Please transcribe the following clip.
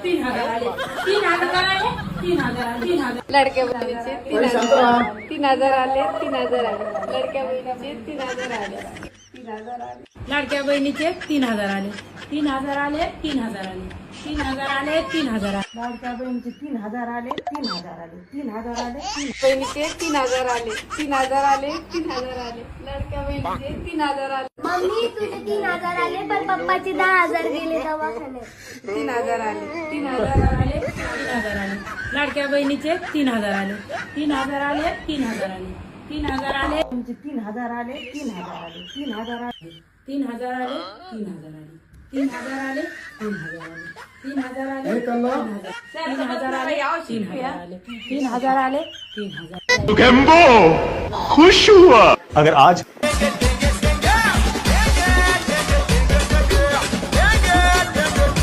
3,000 आले, 3,000 आले, 3,000 आले, 3,000. लाडक्या बहिणीचे 3,000 आले, 3,000 आले. लाडक्या बहिणीचे 3,000 आले, 3,000 आले. लाडक्या बहिणीचे 3,000 आले, 3,000 आले, 3,000 आले, 3,000 आले, 3,000 आले. लाडक्या बहिणीचे 3,000 आले, 3,000 आले, 3,000 आले. बहिणीचे 3,000 आले, 3,000 आले, 3,000 आले. लाडक्या बहिणीचे 3,000 आले. मम्मी तुझे 3,000 आले पण पप्पाचे 10,000 गेले दवाखान्यात. 3,000 आले, 3,000 आले, 3,000 आले. लाडक्या बहिणीचे 3,000 आले, 3,000 आले, 3,000 आले, 3,000 आले. 3,000 आले, 3,000 आले, 3,000 आले, 3,000 आले, 3,000 आले, 3,000 आले, 3,000 आले, 3,000 आले, 3,000 आले, 3,000 आले, 3,000 आले, 3,000 आले. खुश हुआ अगर आज